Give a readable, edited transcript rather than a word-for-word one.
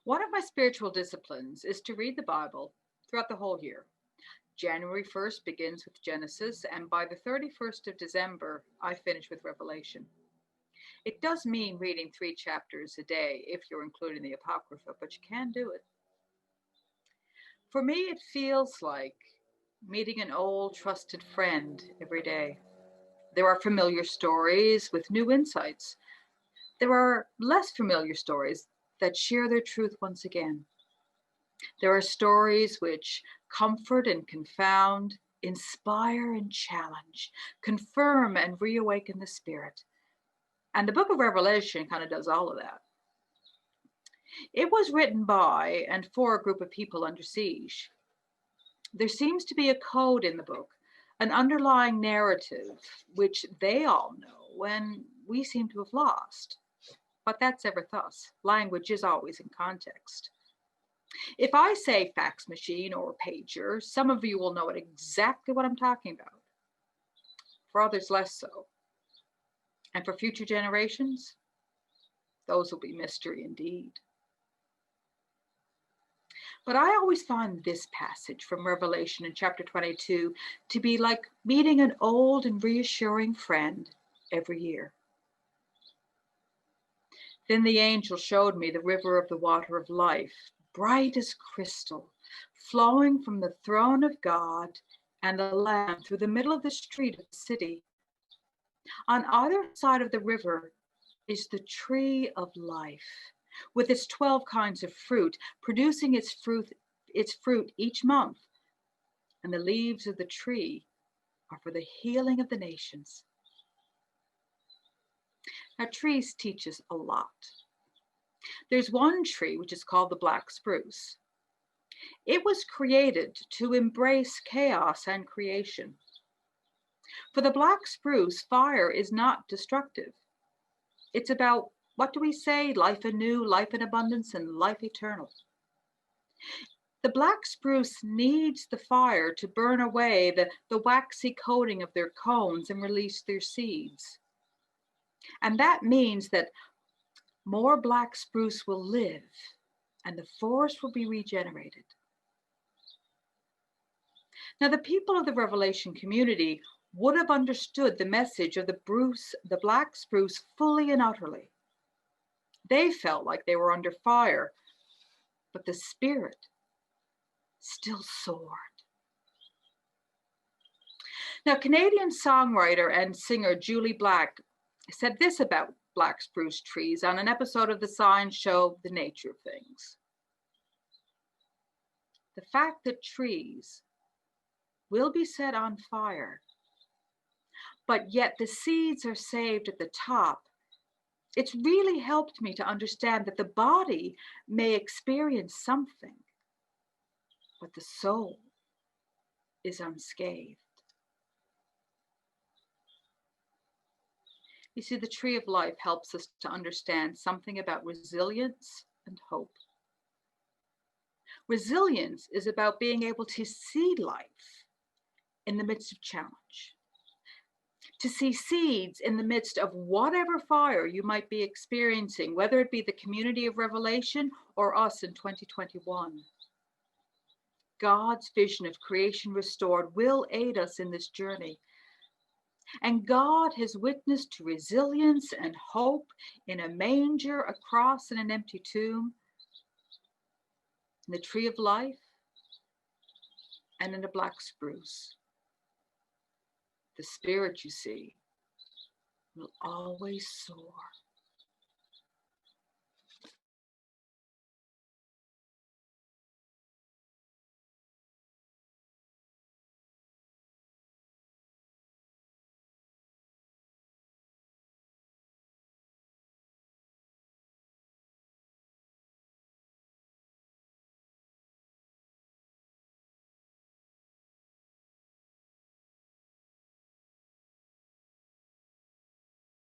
One of my spiritual disciplines is to read the Bible throughout the whole year. January 1st begins with Genesis, and by the 31st of December, I finish with Revelation. It does mean reading 3 chapters a day if you're including the Apocrypha, but you can do it. For me, it feels like meeting an old trusted friend every day. There are familiar stories with new insights. There are less familiar stories that share their truth once again. There are stories which comfort and confound, inspire and challenge, confirm and reawaken the spirit. And the book of Revelation kind of does all of that. It was written by and for a group of people under siege. There seems to be a code in the book, an underlying narrative, which they all know and we seem to have lost. But that's ever thus. Language is always in context. If I say fax machine or pager, some of you will know exactly what I'm talking about. For others, less so. And for future generations, those will be mystery indeed. But I always find this passage from Revelation in chapter 22 to be like meeting an old and reassuring friend every year. Then the angel showed me the river of the water of life, bright as crystal, flowing from the throne of God and the Lamb through the middle of the street of the city. On either side of the river is the tree of life, with its 12 kinds of fruit, producing its fruit each month. And the leaves of the tree are for the healing of the nations. Now, trees teach us a lot. There's one tree which is called the black spruce. It was created to embrace chaos and creation. For the black spruce, fire is not destructive. It's about, what do we say? Life anew, life in abundance, and life eternal. The black spruce needs the fire to burn away the waxy coating of their cones and release their seeds. And that means that more black spruce will live and the forest will be regenerated. Now, the people of the Revelation community would have understood the message of the black spruce fully and utterly. They felt like they were under fire, but the spirit still soared. Now, Canadian songwriter and singer Julie Black said this about black spruce trees on an episode of the science show, The Nature of Things. The fact that trees will be set on fire, but yet the seeds are saved at the top, it's really helped me to understand that the body may experience something, but the soul is unscathed. You see, the tree of life helps us to understand something about resilience and hope. Resilience is about being able to see life in the midst of challenge, to see seeds in the midst of whatever fire you might be experiencing, whether it be the community of Revelation or us in 2021. God's vision of creation restored will aid us in this journey. And God has witnessed to resilience and hope in a manger, a cross, and an empty tomb, in the tree of life, and in a black spruce. The spirit, you see, will always soar.